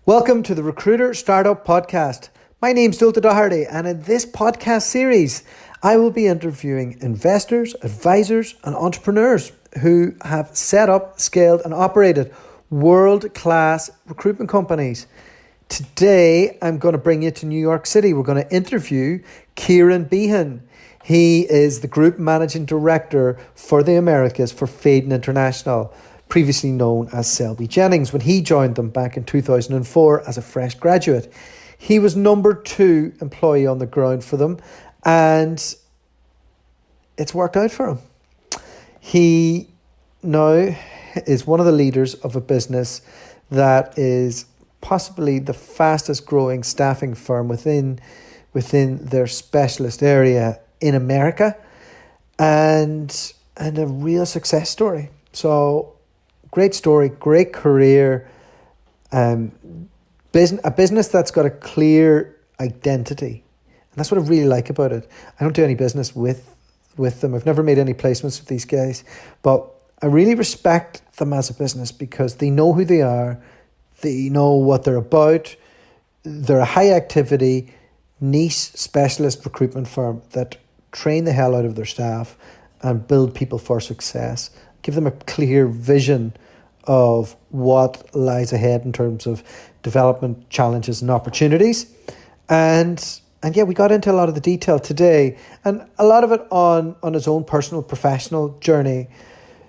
Welcome to the Recruiter Startup Podcast. My name's Dulta Doherty, and in this podcast series, I will be interviewing investors, advisors, and entrepreneurs who have set up, scaled, and operated world-class recruitment companies. Today, I'm going to bring you to New York City. We're going to interview Kieran Behan. He is the Group Managing Director for the Americas for Phaidon International, previously known as Selby Jennings, when he joined them back in 2004 as a fresh graduate. He was number 2 employee on the ground for them, and it's worked out for him. He now is one of the leaders of a business that is possibly the fastest growing staffing firm within their specialist area in America, and a real success story. So great story, great career, a business that's got a clear identity. And that's what I really like about it. I don't do any business with them. I've never made any placements with these guys, but I really respect them as a business because they know who they are, they know what they're about. They're a high activity, niche specialist recruitment firm that train the hell out of their staff and build people for success. Give them a clear vision of what lies ahead in terms of development challenges and opportunities. And yeah, we got into a lot of the detail today, and a lot of it on his own personal professional journey.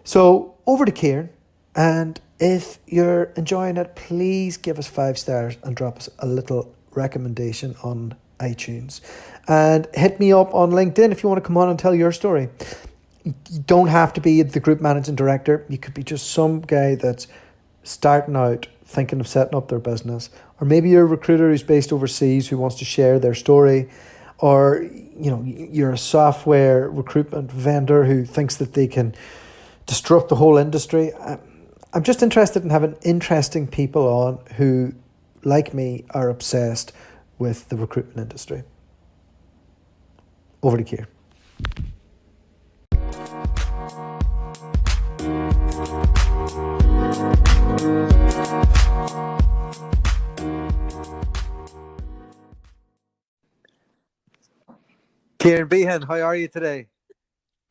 So over to Kieran, and if you're enjoying it, please give us 5 stars and drop us a little recommendation on iTunes. And hit me up on LinkedIn if you want to come on and tell your story. You don't have to be the group managing director. You could be just some guy that's starting out thinking of setting up their business. Or maybe you're a recruiter who's based overseas who wants to share their story. Or, you know, you're a software recruitment vendor who thinks that they can disrupt the whole industry. I'm just interested in having interesting people on who, like me, are obsessed with the recruitment industry. Over to Kieran. Kieran Behan, how are you today?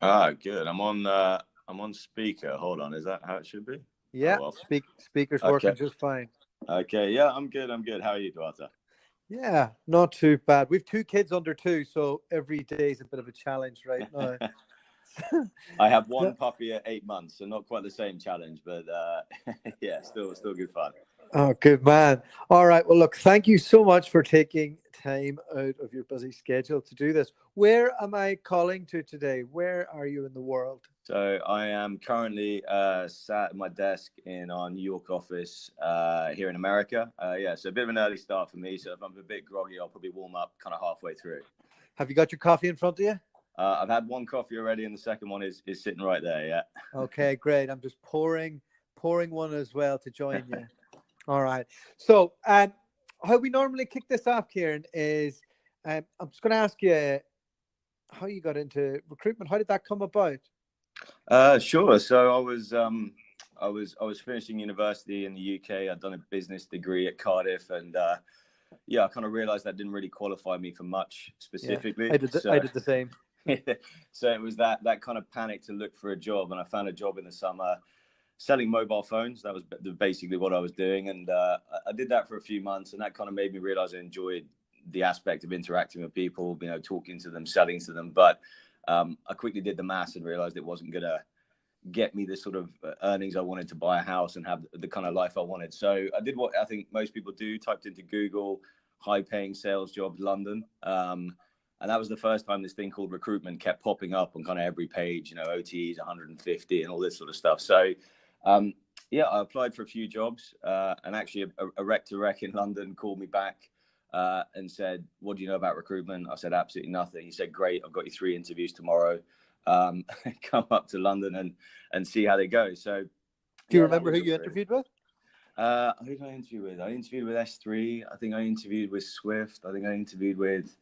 Good. I'm on speaker. Hold on, is that how it should be? Yeah, speaker's working just fine. Okay, yeah, I'm good. How are you, Duarte? Yeah, not too bad. We've 2 kids under 2, so every day is a bit of a challenge right now. I have one puppy at 8 months, so not quite the same challenge, but yeah, still good fun. Oh, good man. All right. Well, look, thank you so much for taking time out of your busy schedule to do this. Where am I calling to today? Where are you in the world? So I am currently sat at my desk in our New York office here in America. So a bit of an early start for me. So if I'm a bit groggy, I'll probably warm up kind of halfway through. Have you got your coffee in front of you? I've had one coffee already, and the second one is sitting right there. Yeah. Okay, great. I'm just pouring one as well to join you. All right. So how we normally kick this off, Kieran, is I'm just going to ask you how you got into recruitment. How did that come about? Sure. So I was finishing university in the UK. I'd done a business degree at Cardiff, and I kind of realized that didn't really qualify me for much specifically. Yeah, I did the same. So it was that kind of panic to look for a job, and I found a job in the summer selling mobile phones. That was basically what I was doing, and I did that for a few months, and that kind of made me realize I enjoyed the aspect of interacting with people, talking to them, selling to them. But I quickly did the maths and realized it wasn't gonna get me the sort of earnings I wanted to buy a house and have the kind of life I wanted. So I did what I think most people do: typed into Google high-paying sales jobs, London. And that was the first time this thing called recruitment kept popping up on kind of every page, OTEs 150 and all this sort of stuff. So I applied for a few jobs, and actually a rec to rec in London called me back and said, "What do you know about recruitment?" I said, "Absolutely nothing." He said, "Great, I've got you 3 interviews tomorrow. Come up to London and see how they go." So, do you remember who you interviewed with? Who did I interview with? I interviewed with S3. I think I interviewed with Swift. I think I interviewed with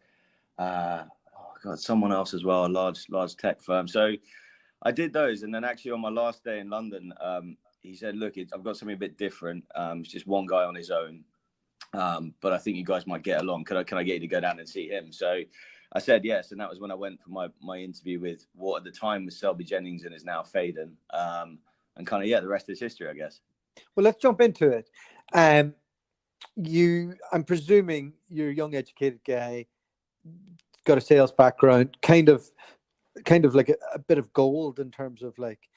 someone else as well, a large tech firm. So I did those, and then actually on my last day in London, he said, "Look, I've got something a bit different. It's just one guy on his own. but I think you guys might get along. Can I get you to go down and see him? So I said yes, and that was when I went for my interview with what at the time was Selby Jennings and is now Phaidon. And kind of the rest is history, I guess. Well, let's jump into it. I'm presuming you're a young, educated guy, got a sales background, kind of like a bit of gold in terms of like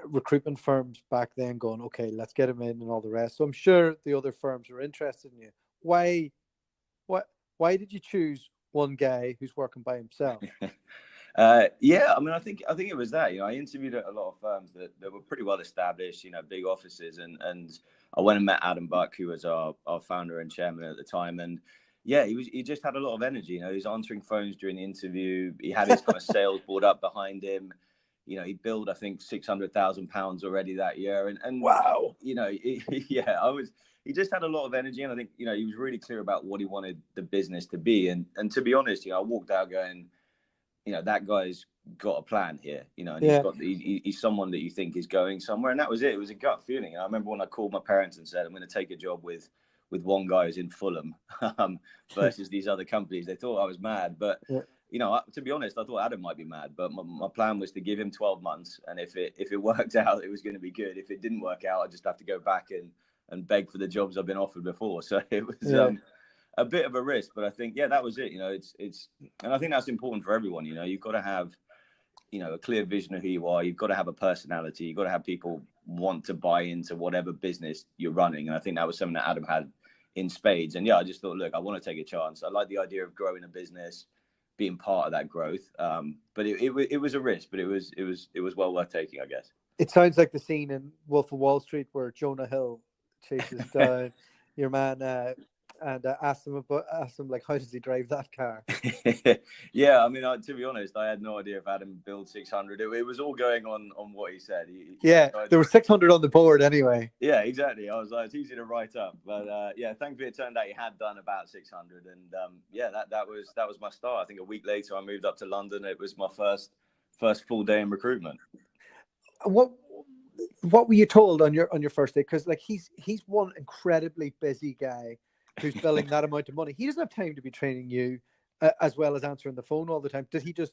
recruitment firms back then going, okay, let's get him in and all the rest. So I'm sure the other firms are interested in you. Why did you choose one guy who's working by himself? Yeah, I mean, I think it was that. I interviewed at a lot of firms that were pretty well established, big offices, and I went and met Adam Buck, who was our founder and chairman at the time, and yeah, he just had a lot of energy. He was answering phones during the interview. He had his kind of sales board up behind him. He billed, I think, £600,000 already that year, and wow, he just had a lot of energy, and I think he was really clear about what he wanted the business to be, and to be honest, I walked out going, that guy's got a plan here, and he's someone that you think is going somewhere. And that was it. It was a gut feeling. And I remember when I called my parents and said, I'm going to take a job with one guy who's in Fulham versus these other companies. They thought I was mad. But, to be honest, I thought Adam might be mad. But my plan was to give him 12 months. And if it worked out, it was going to be good. If it didn't work out, I'd just have to go back and beg for the jobs I've been offered before. So it was a bit of a risk, but I think, that was it. It's, and I think that's important for everyone. You've got to have, a clear vision of who you are. You've got to have a personality. You've got to have people want to buy into whatever business you're running. And I think that was something that Adam had in spades. And I just thought, look, I want to take a chance. I like the idea of growing a business, being part of that growth. But it was a risk, but it was well worth taking, I guess. It sounds like the scene in Wolf of Wall Street where Jonah Hill chases down your man, and asked him like, how does he drive that car? Yeah, I mean, to be honest, I had no idea if Adam built 600. It was all going on what he said. There were 600 on the board anyway. Yeah, exactly. I was like, it's easy to write up, but thankfully it turned out he had done about 600, and that was my start. I think a week later I moved up to London. It was my first full day in recruitment. What were you told on your first day? Because like he's one incredibly busy guy who's billing that amount of money. He doesn't have time to be training you as well as answering the phone all the time. Did he just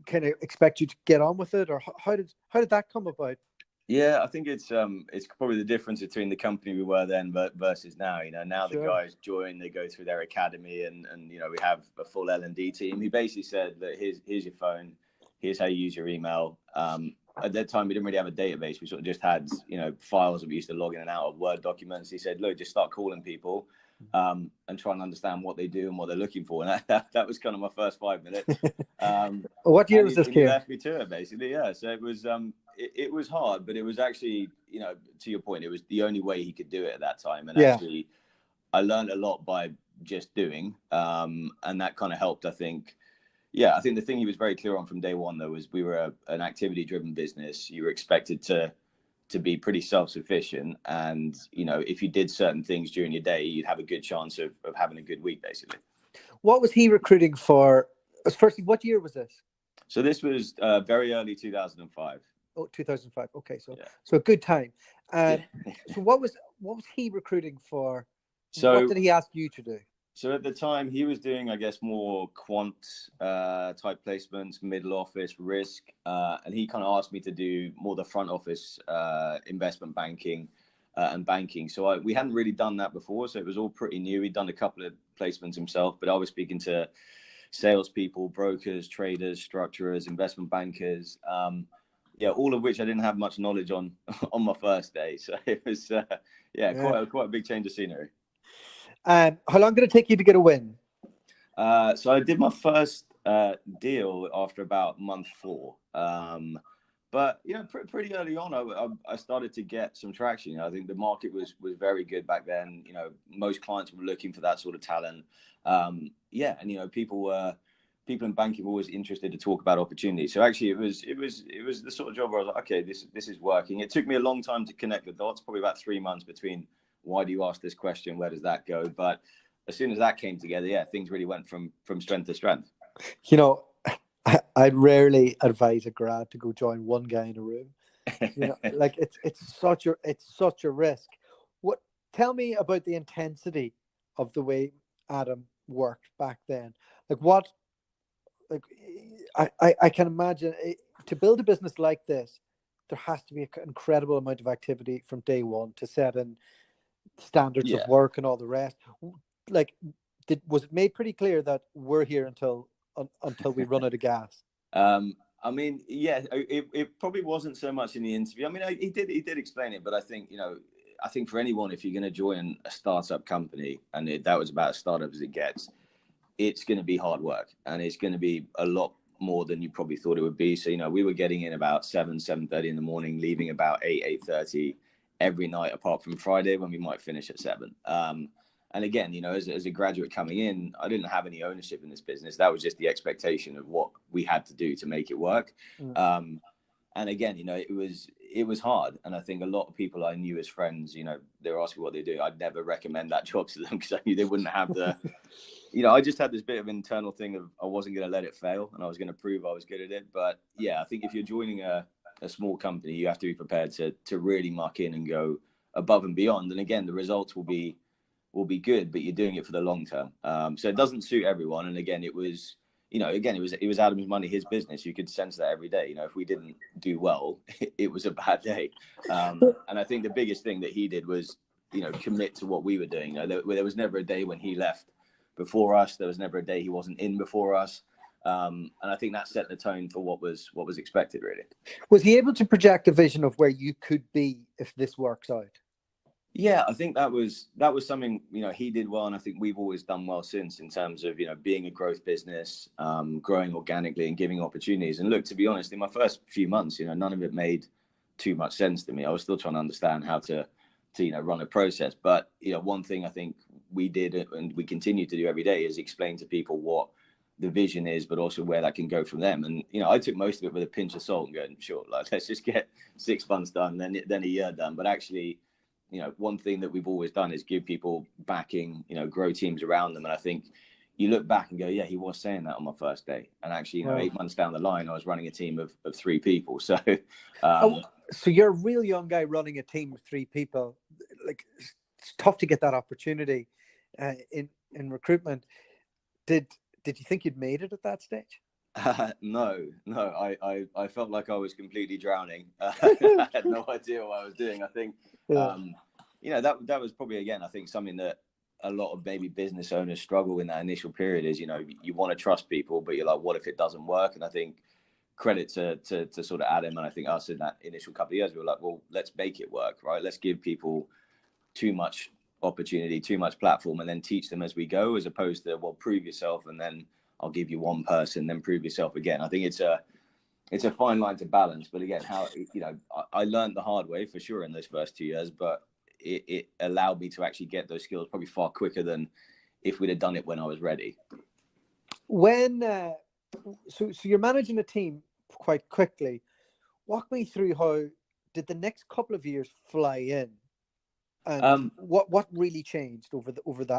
kind of expect you to get on with it, or how did that come about? Yeah, I think it's probably the difference between the company we were then versus now. Now Sure. The guys join, they go through their academy, and we have a full L&D team. He basically said that here's your phone, here's how you use your email. At that time, we didn't really have a database. We sort of just had, files that we used to log in and out of Word documents. He said, look, just start calling people and try and understand what they do and what they're looking for. And that was kind of my first 5 minutes. What year was this, Kieran? He left me to it, basically, yeah. So it was it was hard, but it was actually, to your point, it was the only way he could do it at that time. And actually, I learned a lot by just doing, and that kind of helped, I think. Yeah, I think the thing he was very clear on from day one, though, was we were an activity-driven business. You were expected to be pretty self-sufficient. And, if you did certain things during your day, you'd have a good chance of having a good week, basically. What was he recruiting for? Firstly, what year was this? So this was very early 2005. Oh, 2005. Okay, so a good time. So what was he recruiting for? So what did he ask you to do? So at the time, he was doing, I guess, more quant type placements, middle office, risk. And he kind of asked me to do more the front office investment banking and banking. So we hadn't really done that before. So it was all pretty new. He'd done a couple of placements himself, but I was speaking to salespeople, brokers, traders, structurers, investment bankers. All of which I didn't have much knowledge on my first day. So it was, quite a big change of scenery. How long did it take you to get a win? So I did my first deal after about month 4. But pretty early on, I started to get some traction. I think the market was very good back then. Most clients were looking for that sort of talent. And people in banking were always interested to talk about opportunities. So actually, it was the sort of job where I was like, okay, this is working. It took me a long time to connect the dots, probably about 3 months between. Why do you ask this question? Where does that go? But as soon as that came together, things really went from strength to strength. I'd rarely advise a grad to go join one guy in a room. Like it's such a risk. tell me about the intensity of the way Adam worked back then. Like what? Like I can imagine to build a business like this, there has to be an incredible amount of activity from day one to set in standards of Yeah. work and all the rest. Like, was it made pretty clear that we're here until we run out of gas? I mean, yeah, it probably wasn't so much in the interview. I mean, he did explain it, but I think, I think for anyone, if you're going to join a startup company, and that was about as startup as it gets, it's going to be hard work, and it's going to be a lot more than you probably thought it would be. So, we were getting in about 7:30 in the morning, leaving about 8:30 every night, apart from Friday when we might finish at 7. And again, as a graduate coming in, I didn't have any ownership in this business. That was just the expectation of what we had to do to make it work. And again, it was hard. And I think a lot of people I knew as friends, they were asking what they do. I'd never recommend that job to them because I knew they wouldn't have the, I just had this bit of internal thing of I wasn't going to let it fail, and I was going to prove I was good at it. But yeah, I think if you're joining a small company, you have to be prepared to really muck in and go above and beyond. And again, the results will be good, but you're doing it for the long term. So it doesn't suit everyone. And again, it was Adam's money, his business. You could sense that every day. If we didn't do well, it was a bad day. And I think the biggest thing that he did was, commit to what we were doing. There was never a day when he left before us. There was never a day he wasn't in before us. And I think that set the tone for what was expected, really. Was he able to project a vision of where you could be if this works out? Yeah, I think that was something, he did well. And I think we've always done well since, in terms of, being a growth business, growing organically and giving opportunities. And look, to be honest, in my first few months, none of it made too much sense to me. I was still trying to understand how to run a process. But, one thing I think we did and we continue to do every day is explain to people what the vision is, but also where that can go from them. And, I took most of it with a pinch of salt and going, sure, let's just get 6 months done, then a year done. But actually, one thing that we've always done is give people backing, grow teams around them. And I think you look back and go, yeah, he was saying that on my first day. And actually, 8 months down the line, I was running a team of 3 people. So, so you're a real young guy running a team of 3 people. Like, it's tough to get that opportunity in recruitment. Did you think you'd made it at that stage? No. I felt like I was completely drowning. I had no idea what I was doing. I think, that was probably, again, I think something that a lot of maybe business owners struggle in that initial period is, you want to trust people, but you're like, what if it doesn't work? And I think credit to sort of Adam, and I think us in that initial couple of years, we were like, well, let's make it work, right? Let's give people too much opportunity, too much platform, and then teach them as we go, as opposed to, well, prove yourself, and then I'll give you one person, then prove yourself again. I think it's a fine line to balance. But again, I learned the hard way for sure in those first 2 years, but it allowed me to actually get those skills probably far quicker than if we'd have done it when I was ready. When so you're managing a team quite quickly. Walk me through how did the next couple of years fly in, and what really changed over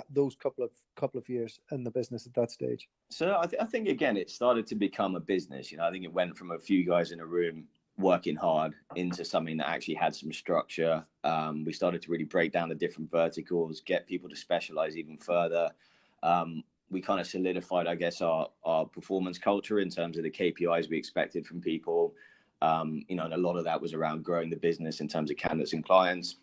those couple of years in the business at that stage? So I think again, it started to become a business. I think it went from a few guys in a room working hard into something that actually had some structure. We started to really break down the different verticals, get people to specialize even further. We kind of solidified, I guess, our performance culture in terms of the KPIs we expected from people. And a lot of that was around growing the business in terms of candidates and clients.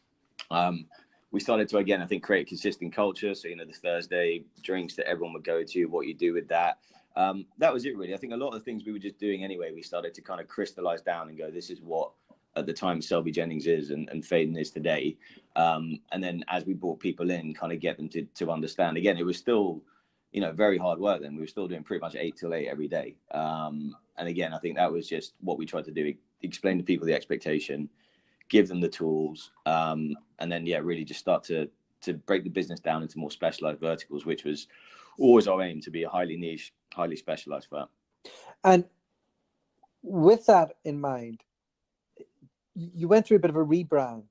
We started to, again, I think, create a consistent culture. So, the Thursday drinks that everyone would go to, what you do with that. That was it, really. I think a lot of the things we were just doing anyway, we started to kind of crystallize down and go, this is what at the time Selby Jennings is and Phaidon is today. And then as we brought people in, kind of get them to understand. Again, it was still, very hard work then. We were still doing pretty much 8 till 8 every day. And again, I think that was just what we tried to do, explain to people the expectation, give them the tools, and then, really just start to break the business down into more specialized verticals, which was always our aim, to be a highly niche, highly specialized firm. And with that in mind, you went through a bit of a rebrand.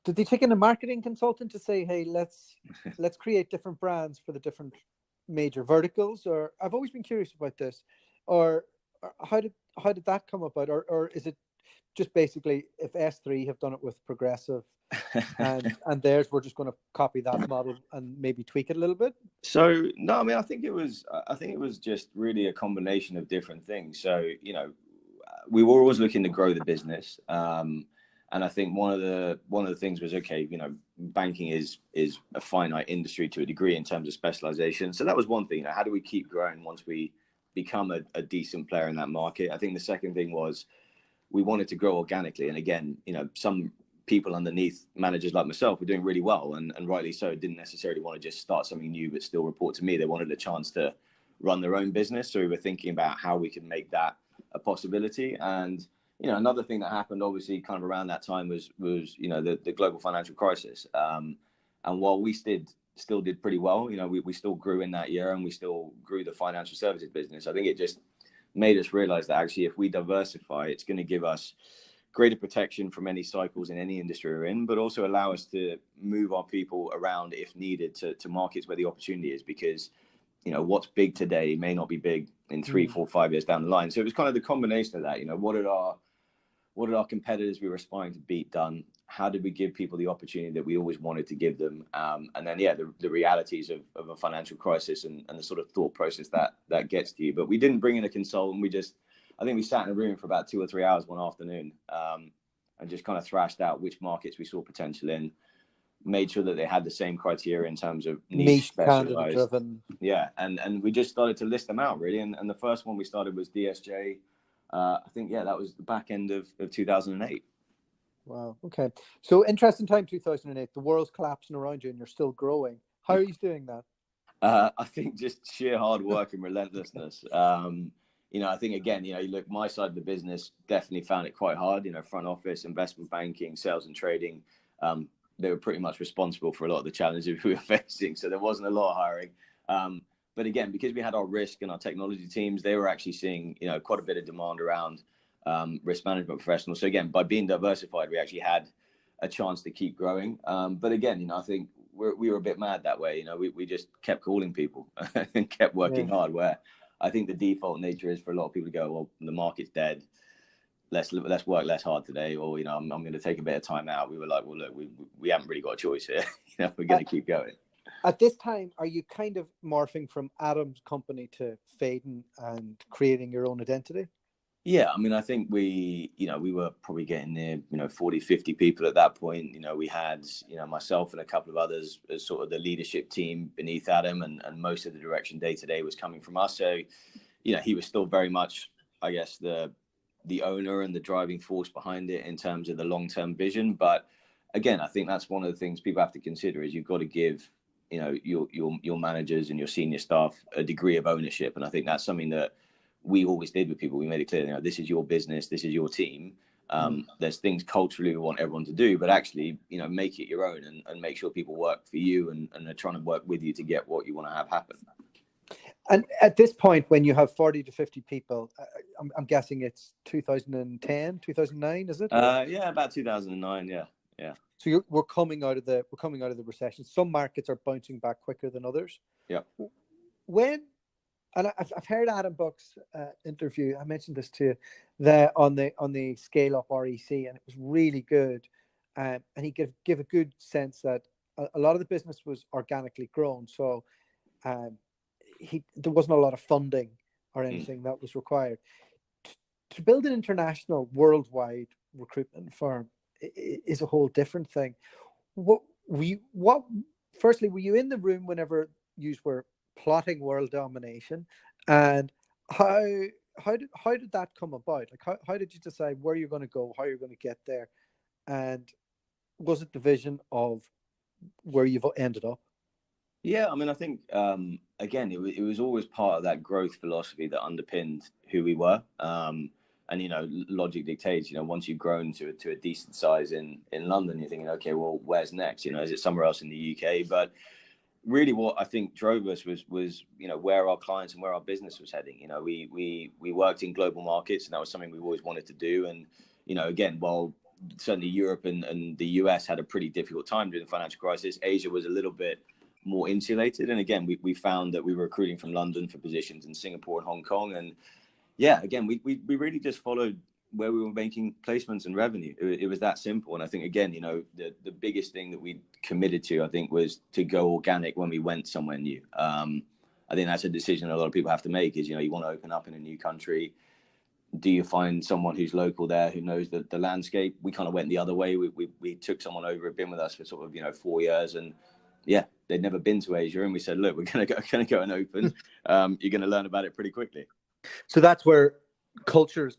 Did they take in a marketing consultant to say, hey, let's create different brands for the different major verticals? Or I've always been curious about this. Or how did that come about? Or is it just basically if S3 have done it with Progressive and theirs, we're just going to copy that model and maybe tweak it a little bit? So no, I mean, I think it was just really a combination of different things. So, we were always looking to grow the business. And I think one of the things was, okay, banking is a finite industry to a degree in terms of specialization. So that was one thing. How do we keep growing once we become a decent player in that market? I think the second thing was we wanted to grow organically. And again, some people underneath managers like myself were doing really well, and rightly so, didn't necessarily want to just start something new but still report to me. They wanted a chance to run their own business. So we were thinking about how we could make that a possibility. And another thing that happened, obviously, kind of around that time was the global financial crisis. And while we still did pretty well, we still grew in that year, and we still grew the financial services business. I think it just made us realize that actually, if we diversify, it's going to give us greater protection from any cycles in any industry we're in, but also allow us to move our people around if needed to markets where the opportunity is, because what's big today may not be big in 3, 4, 5 years down the line. So it was kind of the combination of that. What did our competitors we were aspiring to beat done? How did we give people the opportunity that we always wanted to give them? And then, the realities of a financial crisis and the sort of thought process that gets to you. But we didn't bring in a consultant. I think we sat in a room for about 2 or 3 hours one afternoon, and just kind of thrashed out which markets we saw potential in, made sure that they had the same criteria in terms of niche specialized. Driven. Yeah. And we just started to list them out, really. And the first one we started was DSJ. I think, that was the back end of 2008. Wow. Okay. So interesting time, 2008. The world's collapsing around you and you're still growing. How are you doing that? I think just sheer hard work and relentlessness. I think, again, you look, my side of the business definitely found it quite hard. Front office, investment banking, sales and trading. They were pretty much responsible for a lot of the challenges we were facing. So there wasn't a lot of hiring. But again, because we had our risk and our technology teams, they were actually seeing, quite a bit of demand around risk management professionals. So again, by being diversified, we actually had a chance to keep growing. But again, I think we were a bit mad that way. We just kept calling people and kept working hard, where I think the default nature is for a lot of people to go, well, the market's dead. Let's work less hard today, or I'm going to take a bit of time out. We were like, well, look, we haven't really got a choice here. We're going to keep going. At this time, are you kind of morphing from Adam's company to Phaidon and creating your own identity? Yeah, I mean, I think we were probably getting near 40, 50 people at that point. We had myself and a couple of others as sort of the leadership team beneath Adam, and most of the direction day to day was coming from us. So he was still very much, I guess, the owner and the driving force behind it in terms of the long-term vision. But again, I think that's one of the things people have to consider, is you've got to give your managers and your senior staff a degree of ownership. And I think that's something that we always did with people. We made it clear, this is your business, this is your team. There's things culturally we want everyone to do, but actually, make it your own and make sure people work for you and they're trying to work with you to get what you want to have happen. And at this point, when you have 40 to 50 people, I'm guessing it's 2010, 2009, is it? Yeah, about 2009. Yeah. So we're coming out of the recession. Some markets are bouncing back quicker than others. Yeah. And I've heard Adam Buck's interview. I mentioned this to you on the Scale Up REC, and it was really good. And he gave a good sense that a lot of the business was organically grown. So there wasn't a lot of funding or anything that was required. To build an international, worldwide recruitment firm is a whole different thing. Firstly, were you in the room whenever you were plotting world domination, and how did that come about? Like how did you decide where you're going to go, how you're going to get there, and was it the vision of where you've ended up? Yeah, I mean, I think again, it was always part of that growth philosophy that underpinned who we were. And logic dictates. Once you've grown to a decent size in London, you're thinking, okay, well, where's next? Is it somewhere else in the UK? But really, what I think drove us was where our clients and where our business was heading. We worked in global markets, and that was something we always wanted to do. And again, while certainly Europe and the US had a pretty difficult time during the financial crisis, Asia was a little bit more insulated. And again, we found that we were recruiting from London for positions in Singapore and Hong Kong. And yeah, again, we really just followed where we were making placements and revenue. It was that simple. And I think, again, the biggest thing that we committed to, I think, was to go organic when we went somewhere new. I think that's a decision a lot of people have to make is, you want to open up in a new country. Do you find someone who's local there who knows the landscape? We kind of went the other way. We took someone over, had been with us for sort of 4 years, and yeah, they'd never been to Asia, and we said, look, we're gonna go and open. You're gonna learn about it pretty quickly. So that's where culture is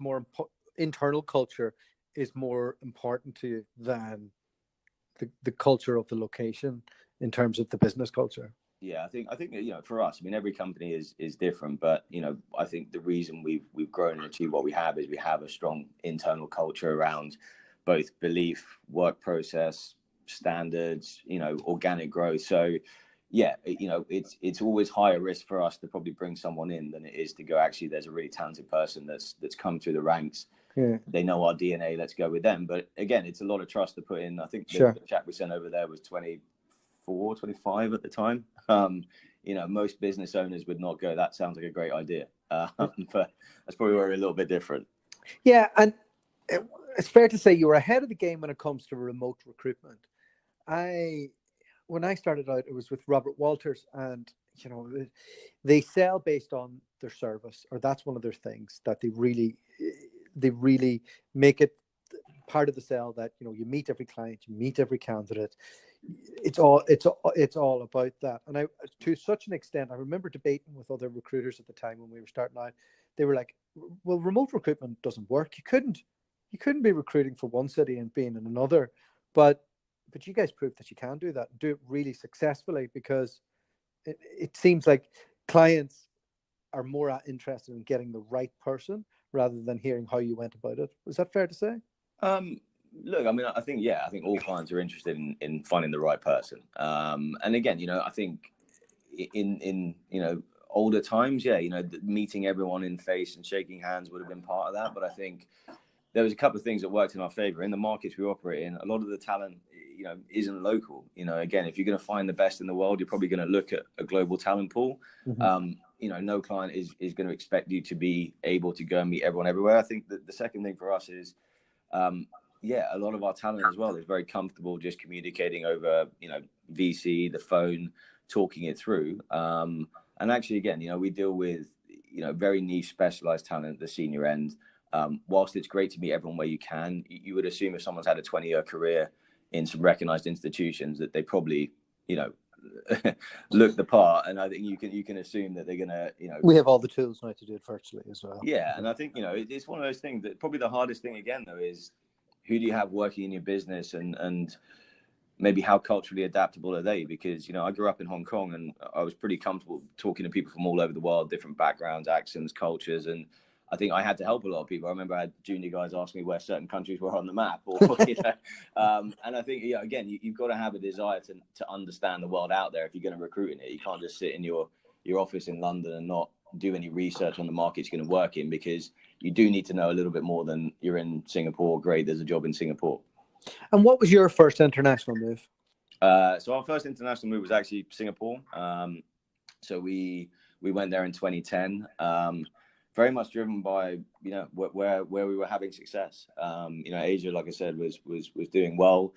internal culture is more important to you than the culture of the location in terms of the business culture. Yeah, I think for us, I mean, every company is different, but I think the reason we've grown and achieved what we have is we have a strong internal culture around both belief, work process, standards, organic growth. So yeah, it's always higher risk for us to probably bring someone in than it is to go, actually, there's a really talented person that's come through the ranks. Yeah. They know our DNA, let's go with them. But again, it's a lot of trust to put in. I think the chap we sent over there was 24, 25 at the time. Most business owners would not go, that sounds like a great idea. But that's probably where we're a little bit different. Yeah, and it's fair to say you were ahead of the game when it comes to remote recruitment. When I started out, it was with Robert Walters, and they sell based on their service, or that's one of their things that they really make it part of the sell, that you meet every client, you meet every candidate. It's all about that. And to such an extent, I remember debating with other recruiters at the time when we were starting out. They were like, well, remote recruitment doesn't work. You couldn't be recruiting for one city and being in another. But you guys proved that you can do that and do it really successfully, because it seems like clients are more interested in getting the right person rather than hearing how you went about it. Was that fair to say? Look, I mean, I think all clients are interested in finding the right person. And again, I think in older times, meeting everyone in face and shaking hands would have been part of that. But I think there was a couple of things that worked in our favor. In the markets we operate in, a lot of the talent, isn't local. Again, if you're going to find the best in the world, you're probably going to look at a global talent pool. Mm-hmm. No client is going to expect you to be able to go and meet everyone everywhere. I think that the second thing for us is, a lot of our talent as well is very comfortable just communicating over, VC, the phone, talking it through. And actually, again, we deal with, very niche specialized talent at the senior end. Whilst it's great to meet everyone where you can, you would assume if someone's had a 20-year career in some recognized institutions that they probably, look the part. And I think you can assume that they're going to, We have all the tools now to do it virtually as well. Yeah. And I think, it's one of those things that probably the hardest thing again, though, is who do you have working in your business, and maybe how culturally adaptable are they? Because, I grew up in Hong Kong and I was pretty comfortable talking to people from all over the world, different backgrounds, accents, cultures. And I think I had to help a lot of people. I remember I had junior guys ask me where certain countries were on the map, or, and I think, again, you've got to have a desire to understand the world out there if you're going to recruit in it. You can't just sit in your office in London and not do any research on the markets you're going to work in, because you do need to know a little bit more than you're in Singapore. Great, there's a job in Singapore. And what was your first international move? So our first international move was actually Singapore. So we went there in 2010. Very much driven by where we were having success. Asia, like I said, was doing well.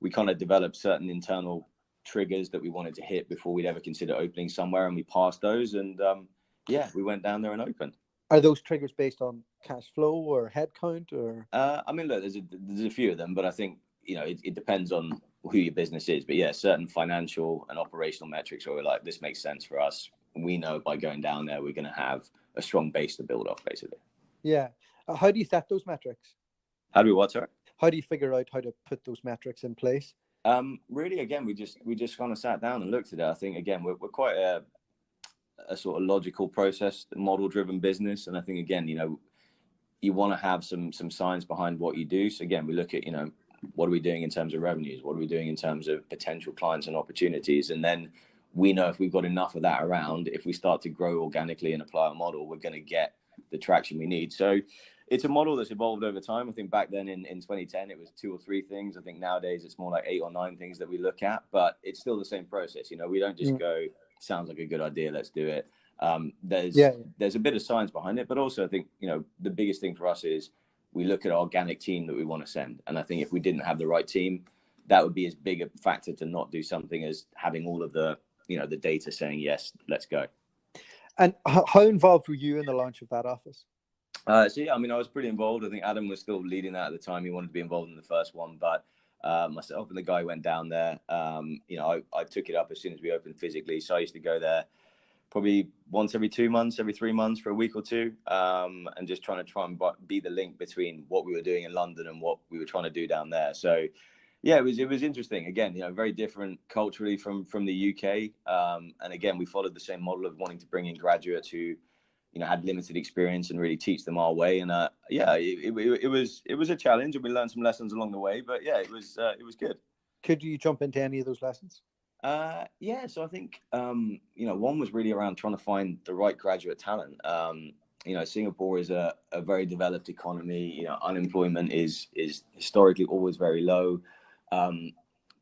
We kind of developed certain internal triggers that we wanted to hit before we'd ever consider opening somewhere, and we passed those. And we went down there and opened. Are those triggers based on cash flow or headcount, or? I mean, look, there's a few of them, but I think it depends on who your business is. But yeah, certain financial and operational metrics where we're like, this makes sense for us. We know by going down there, we're going to have a strong base to build off, basically. Yeah. How do you set those metrics? How do we what, sorry? How do you figure out how to put those metrics in place? Really, again, we just kind of sat down and looked at it. I think, again, we're quite a sort of logical process, model-driven business. And I think, again, you want to have some science behind what you do. So again, we look at, what are we doing in terms of revenues? What are we doing in terms of potential clients and opportunities? And then we know if we've got enough of that around, if we start to grow organically and apply a model, we're going to get the traction we need. So it's a model that's evolved over time. I think back then in 2010, it was 2 or 3 things. I think nowadays it's more like 8 or 9 things that we look at, but it's still the same process. We don't just go, sounds like a good idea, let's do it. There's a bit of science behind it, but also I think, the biggest thing for us is we look at our organic team that we want to send. And I think if we didn't have the right team, that would be as big a factor to not do something as having all of the, the data saying, yes, let's go. And how involved were you in the launch of that office? So yeah, I mean, I was pretty involved. I think Adam was still leading that at the time. He wanted to be involved in the first one, but myself and the guy went down there. I took it up as soon as we opened physically. So I used to go there probably once every 2 months, every 3 months for a week or two, and just try and be the link between what we were doing in London and what we were trying to do down there. So yeah, it was interesting. Again, very different culturally from the UK. And again, we followed the same model of wanting to bring in graduates who, had limited experience and really teach them our way. And it was a challenge, and we learned some lessons along the way. But yeah, it was good. Could you jump into any of those lessons? Yeah, so I think one was really around trying to find the right graduate talent. Singapore is a very developed economy. Unemployment is historically always very low.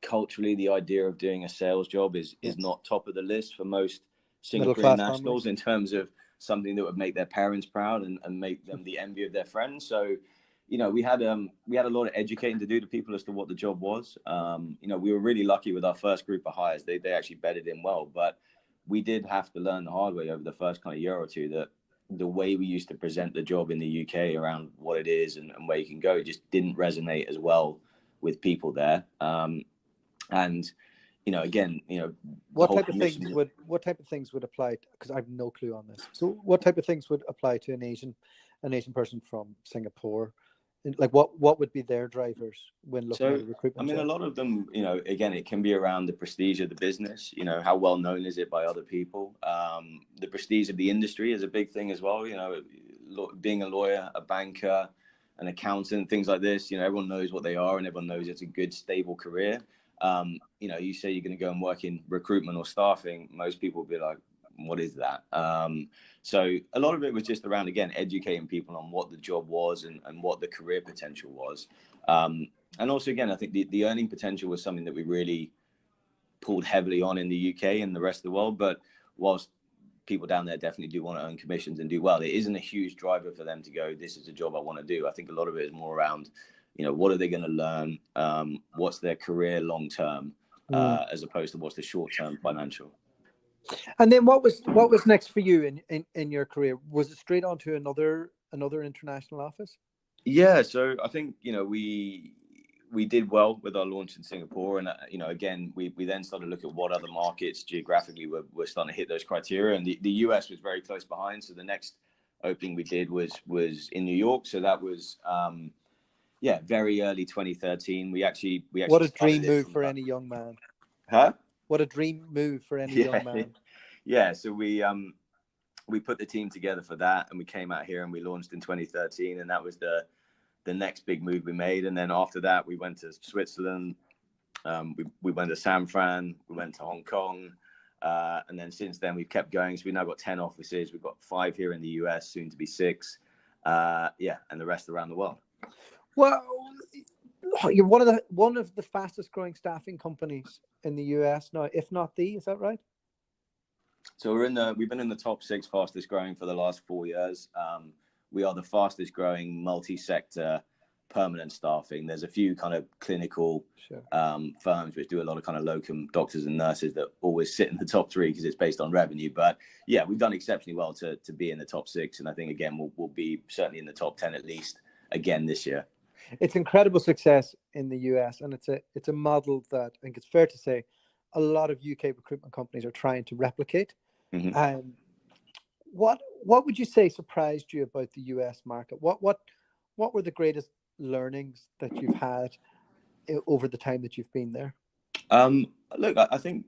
Culturally, the idea of doing a sales job is not top of the list for most Singaporean nationals in terms of something that would make their parents proud and make them the envy of their friends. So, we had a lot of educating to do to people as to what the job was. We were really lucky with our first group of hires. They actually bedded in well, but we did have to learn the hard way over the first kind of year or two that the way we used to present the job in the UK around what it is and where you can go just didn't resonate as well with people there. What type of things would apply? Because I have no clue on this. So what type of things would apply to an Asian person from Singapore? Like what would be their drivers when looking at a recruitment job? A lot of them, again, it can be around the prestige of the business. How well known is it by other people? The prestige of the industry is a big thing as well. Being a lawyer, a banker, an accountant, things like this. Everyone knows what they are, and everyone knows it's a good, stable career. You say you're going to go and work in recruitment or staffing, most people will be like, what is that? So a lot of it was just around, again, educating people on what the job was and what the career potential was. And also, again, I think the earning potential was something that we really pulled heavily on in the UK and the rest of the world. But whilst people down there definitely do want to earn commissions and do well, it isn't a huge driver for them to go, this is a job I want to do. I think a lot of it is more around, what are they going to learn? What's their career long term, as opposed to what's the short term financial. And then what was next for you in your career? Was it straight on to another international office? Yeah, so I think we did well with our launch in Singapore, and again we then started to look at what other markets geographically were starting to hit those criteria, and the US was very close behind. So the next opening we did was in New York. So that was very early 2013. We actually what a dream move for any young man. Huh? What a dream move for any young man. Yeah, so we put the team together for that, and we came out here and we launched in 2013, and that was the next big move we made. And then after that, we went to Switzerland, we went to San Fran, we went to Hong Kong, and then since then we've kept going. So we've now got 10 offices. We've got 5 here in the US, soon to be 6, and the rest around the world. Well, you're one of the fastest growing staffing companies in the US now, if not the. Is that right? So we've been in the top 6 fastest growing for the last 4 years. We are the fastest growing multi-sector permanent staffing. There's a few kind of clinical firms which do a lot of kind of locum doctors and nurses that always sit in the top 3 because it's based on revenue. But yeah, we've done exceptionally well to be in the top 6, and I think again we'll be certainly in the top 10 at least again this year. It's incredible success in the US, and it's a model that I think it's fair to say a lot of UK recruitment companies are trying to replicate. Mm-hmm. What would you say surprised you about the US market? What were the greatest learnings that you've had over the time that you've been there? Look, I think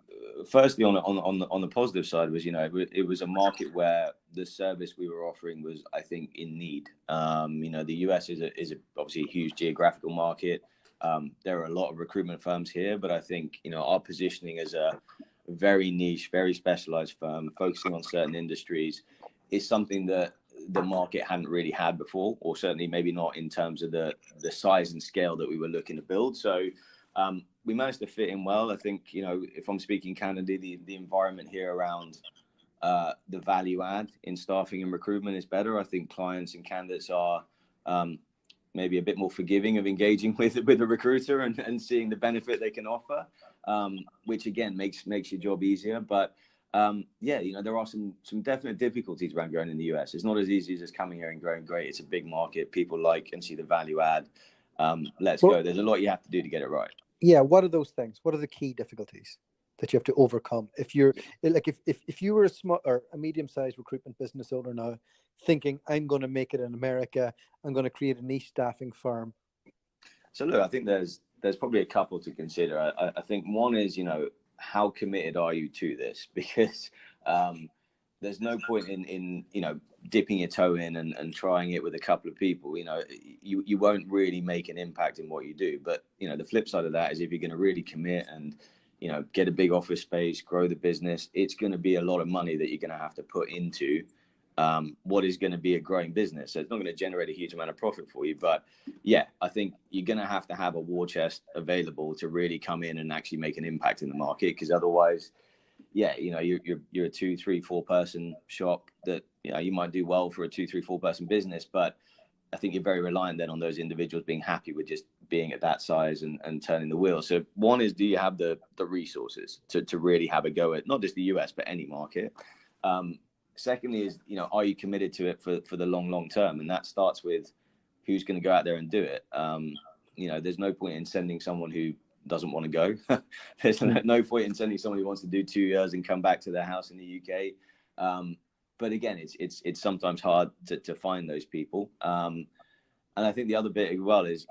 firstly on the positive side was it was a market where the service we were offering was, I think, in need. The US is obviously a huge geographical market. There are a lot of recruitment firms here, but I think our positioning as a very niche, very specialized firm focusing on certain industries is something that the market hadn't really had before, or certainly maybe not in terms of the size and scale that we were looking to build. So we managed to fit in well. I think, if I'm speaking candidly, the environment here around the value add in staffing and recruitment is better. I think clients and candidates are maybe a bit more forgiving of engaging with a recruiter and seeing the benefit they can offer, which again makes your job easier. But yeah, there are some definite difficulties around growing in the US. It's not as easy as just coming here and growing great. It's a big market. People like and see the value add. Let's go. There's a lot you have to do to get it right. Yeah. What are those things? What are the key difficulties that you have to overcome? If you're like, if you were a small or a medium-sized recruitment business owner now, thinking I'm going to make it in America, I'm going to create a niche staffing firm. So look, I think there's probably a couple to consider. I think one is, how committed are you to this? Because there's no point in dipping your toe in and trying it with a couple of people. You won't really make an impact in what you do. But the flip side of that is, if you're going to really commit and get a big office space, grow the business, it's going to be a lot of money that you're going to have to put into what is going to be a growing business. So it's not going to generate a huge amount of profit for you. But yeah, I think you're going to have a war chest available to really come in and actually make an impact in the market. Because otherwise, yeah, you're a 2, 3, 4 person shop that, you might do well for a 2, 3, 4 person business. But I think you're very reliant then on those individuals being happy with just being at that size and turning the wheel. So one is, do you have the resources to really have a go at not just the US, but any market? Secondly is, are you committed to it for the long term? And that starts with who's going to go out there and do it. There's no point in sending someone who doesn't want to go. There's no point in sending someone who wants to do 2 years and come back to their house in the UK. But again, it's sometimes hard to find those people. And I think the other bit as well is,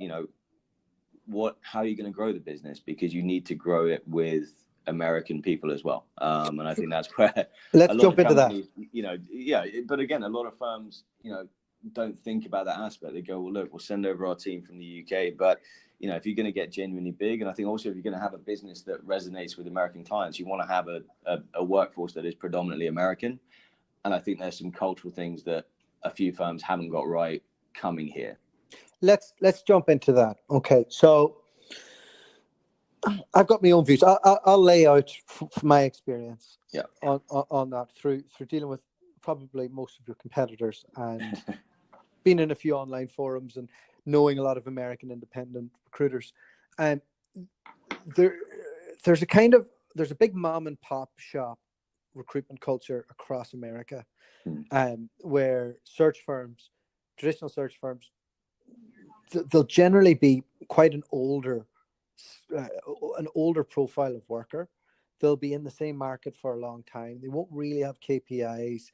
how are you going to grow the business? Because you need to grow it with American people as well. And I think that's where let's jump into that. But again, a lot of firms, don't think about that aspect. They go, well, look, we'll send over our team from the UK. But, if you're going to get genuinely big, and I think also if you're going to have a business that resonates with American clients, you want to have a workforce that is predominantly American. And I think there's some cultural things that a few firms haven't got right coming here. Let's jump into that. Okay. So I've got my own views. I'll lay out my experience on that through dealing with probably most of your competitors and being in a few online forums and knowing a lot of American independent recruiters. And there's a big mom and pop shop recruitment culture across America, where traditional search firms, they'll generally be quite an older profile of worker. They'll be in the same market for a long time. They won't really have KPIs.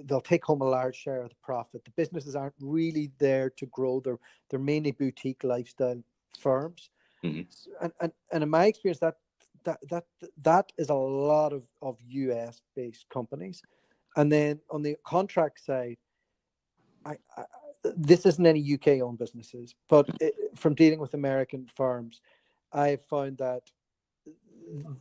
They'll take home a large share of the profit. The businesses aren't really there to grow. They're mainly boutique lifestyle firms. And in my experience, that is a lot of US based companies. And then on the contract side, this isn't any UK owned businesses, but from dealing with American firms, I've found that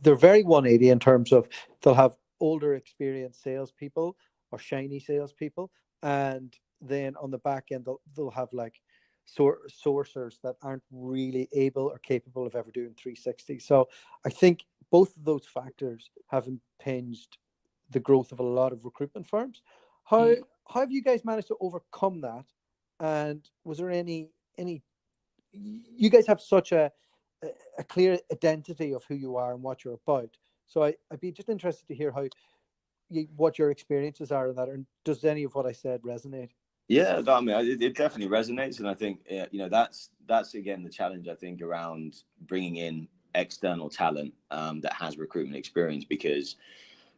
they're very 180 in terms of they'll have older experienced salespeople or shiny salespeople, and then on the back end they'll have like sourcers that aren't really able or capable of ever doing 360. So I think both of those factors have impinged the growth of a lot of recruitment firms. How have you guys managed to overcome that? And was there any you guys have such a clear identity of who you are and what you're about. So I'd be just interested to hear what your experiences are in that, and does any of what I said resonate? Yeah, I mean, it definitely resonates, and I think that's again the challenge, I think, around bringing in external talent that has recruitment experience, because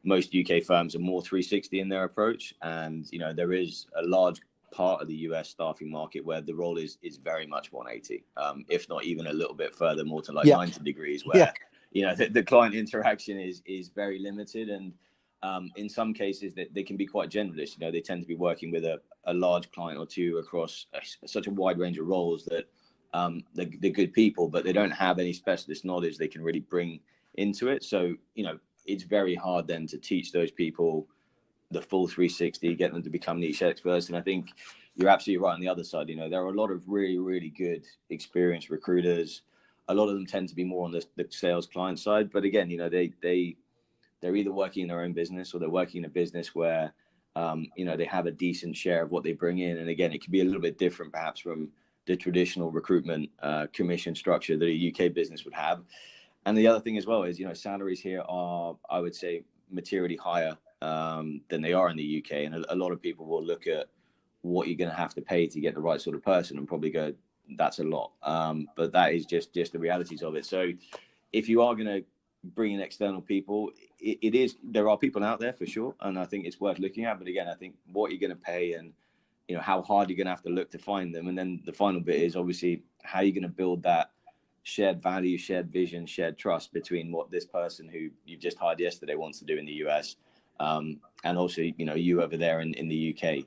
most UK firms are more 360 in their approach, and there is a large part of the US staffing market where the role is very much 180, if not even a little bit further, more to like 90 degrees, where the client interaction is very limited, and in some cases that they can be quite generalist. They tend to be working with a large client or two across such a wide range of roles that they're good people, but they don't have any specialist knowledge they can really bring into it. So it's very hard then to teach those people the full 360, get them to become niche experts. And I think you're absolutely right on the other side. There are a lot of really, really good experienced recruiters. A lot of them tend to be more on the sales client side. But again, they're either working in their own business or they're working in a business where, they have a decent share of what they bring in. And again, it can be a little bit different perhaps from the traditional recruitment commission structure that a UK business would have. And the other thing as well is, salaries here are, I would say, materially higher than they are in the UK. And a lot of people will look at what you're going to have to pay to get the right sort of person and probably go, that's a lot. But that is just the realities of it. So if you are going to bring in external people, there are people out there for sure. And I think it's worth looking at. But again, I think what you're going to pay and, how hard you're going to have to look to find them. And then the final bit is obviously how you're going to build that shared value, shared vision, shared trust between what this person who you've just hired yesterday wants to do in the US, and also, you over there in the UK.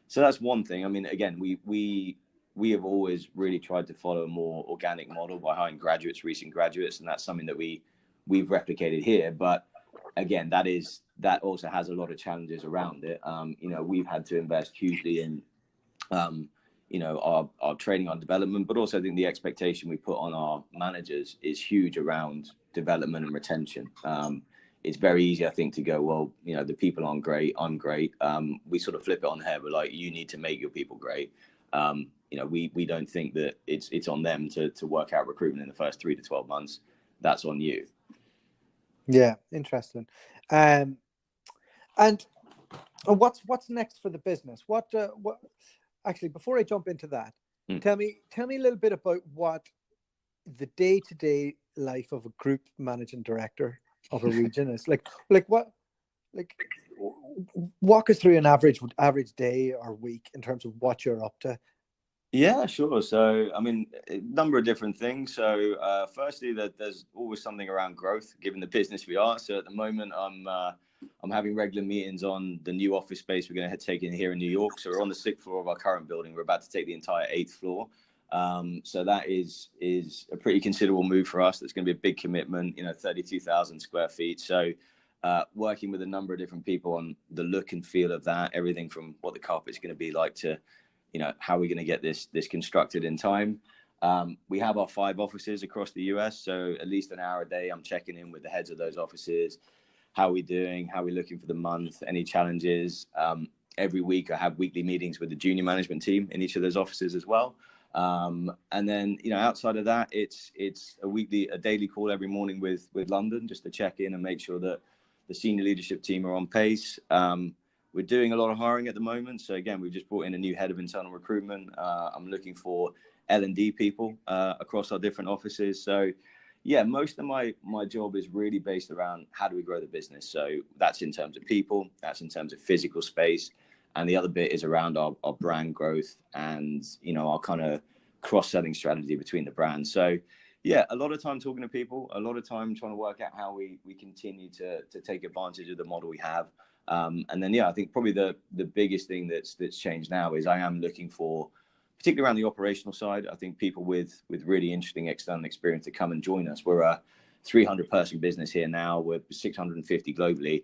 So that's one thing. I mean, again, we have always really tried to follow a more organic model by hiring recent graduates, and that's something that we've replicated here. But again, that also has a lot of challenges around it. We've had to invest hugely in our training on development, but also I think the expectation we put on our managers is huge around development and retention. It's very easy, I think, to go, well, the people aren't great, I'm great. We sort of flip it on the head. We're like, you need to make your people great. We don't think that it's on them to work out recruitment in the first 3 to 12 months. That's on you. Yeah, interesting. And what's next for the business? What actually, before I jump into that, tell me a little bit about what the day-to-day life of a group managing director of a region is like. Walk us through an average day or week in terms of what you're up to. Yeah, sure. So, I mean, a number of different things. So, firstly, that there's always something around growth, given the business we are. So, at the moment, I'm having regular meetings on the new office space we're going to take in here in New York. So, we're on the 6th floor of our current building. We're about to take the entire 8th floor. So that is a pretty considerable move for us. That's going to be a big commitment. 32,000 square feet. So, working with a number of different people on the look and feel of that, everything from what the carpet's going to be like to how we're going to get this constructed in time. We have our 5 offices across the US, so at least an hour a day I'm checking in with the heads of those offices. How are we doing? How are we looking for the month? Any challenges? Every week I have weekly meetings with the junior management team in each of those offices as well. And then outside of that, it's a daily call every morning with London, just to check in and make sure that the senior leadership team are on pace. We're doing a lot of hiring at the moment. So again, we've just brought in a new head of internal recruitment. I'm looking for L&D people across our different offices. So yeah, most of my job is really based around how do we grow the business. So that's in terms of people, that's in terms of physical space. And the other bit is around our brand growth and, our kind of cross-selling strategy between the brands. So yeah, a lot of time talking to people, a lot of time trying to work out how we continue to take advantage of the model we have. And then, I think probably the biggest thing that's changed now is I am looking for, particularly around the operational side, I think people with really interesting external experience to come and join us. We're a 300-person business here now. We're 650 globally.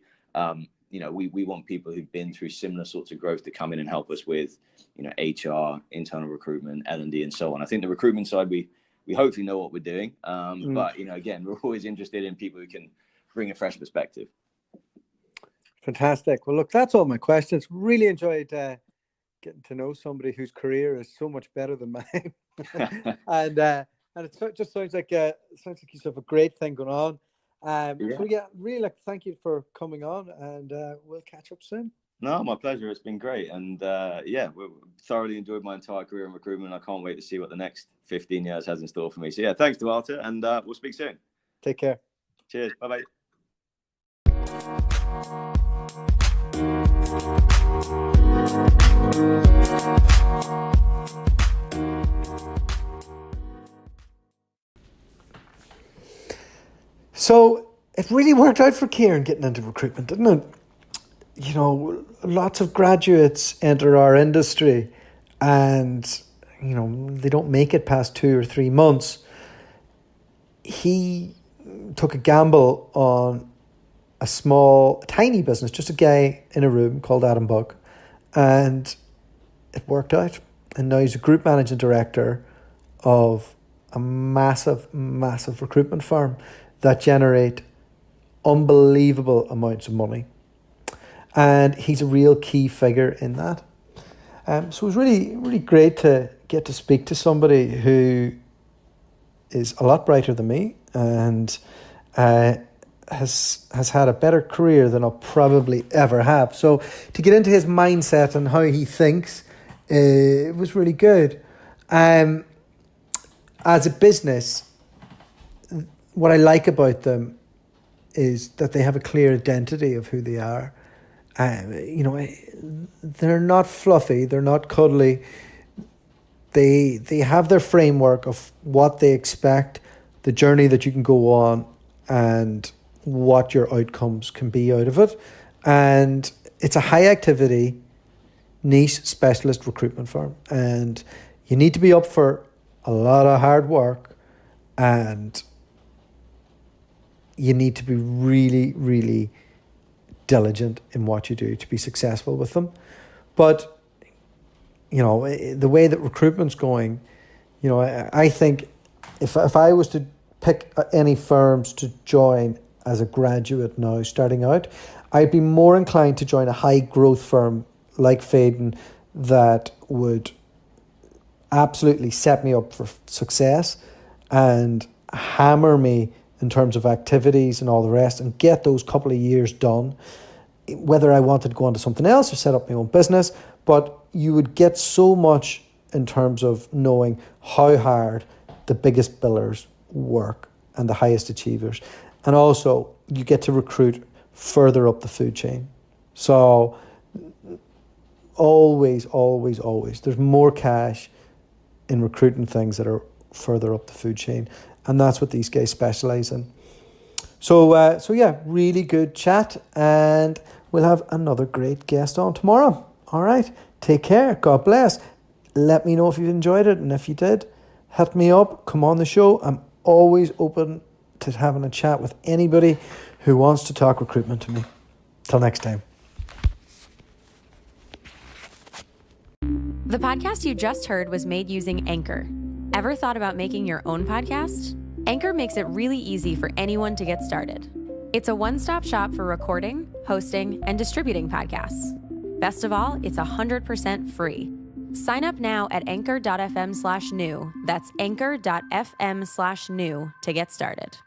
We want people who've been through similar sorts of growth to come in and help us with, HR, internal recruitment, L&D, and so on. I think the recruitment side, we hopefully know what we're doing. But, again, we're always interested in people who can bring a fresh perspective. Fantastic. Well, look, that's all my questions. Really enjoyed getting to know somebody whose career is so much better than mine. and it just sounds like you have a great thing going on. So really thank you for coming on, and we'll catch up soon. No, my pleasure. It's been great. And we've thoroughly enjoyed my entire career in recruitment. I can't wait to see what the next 15 years has in store for me. So yeah, thanks, Duarte, and we'll speak soon. Take care. Cheers. Bye-bye. So it really worked out for Kieran getting into recruitment, didn't it? Lots of graduates enter our industry and, they don't make it past 2 or 3 months. He took a gamble on a tiny business, just a guy in a room called Adam Buck, and it worked out. And now he's a group managing director of a massive recruitment firm that generate unbelievable amounts of money. And he's a real key figure in that. So it was really, really great to get to speak to somebody who is a lot brighter than me and has had a better career than I'll probably ever have. So to get into his mindset and how he thinks, it was really good. As a business, what I like about them is that they have a clear identity of who they are. You know, they're not fluffy, they're not cuddly. They have their framework of what they expect, the journey that you can go on, and what your outcomes can be out of it. And it's a high activity, niche specialist recruitment firm. And you need to be up for a lot of hard work, and you need to be really, really diligent in what you do to be successful with them. But, you know, the way that recruitment's going, you know, I think if I was to pick any firms to join as a graduate now, starting out, I'd be more inclined to join a high growth firm like Phaidon that would absolutely set me up for success and hammer me in terms of activities and all the rest, and get those couple of years done, whether I wanted to go on to something else or set up my own business. But you would get so much in terms of knowing how hard the biggest billers work and the highest achievers. And also you get to recruit further up the food chain. So always, there's more cash in recruiting things that are further up the food chain. And that's what these guys specialize in. So yeah, really good chat. And we'll have another great guest on tomorrow. All right. Take care. God bless. Let me know if you've enjoyed it. And if you did, hit me up. Come on the show. I'm always open to having a chat with anybody who wants to talk recruitment to me. Till next time. The podcast you just heard was made using Anchor. Ever thought about making your own podcast? Anchor makes it really easy for anyone to get started. It's a one-stop shop for recording, hosting, and distributing podcasts. Best of all, it's 100% free. Sign up now at anchor.fm/new. That's anchor.fm/new to get started.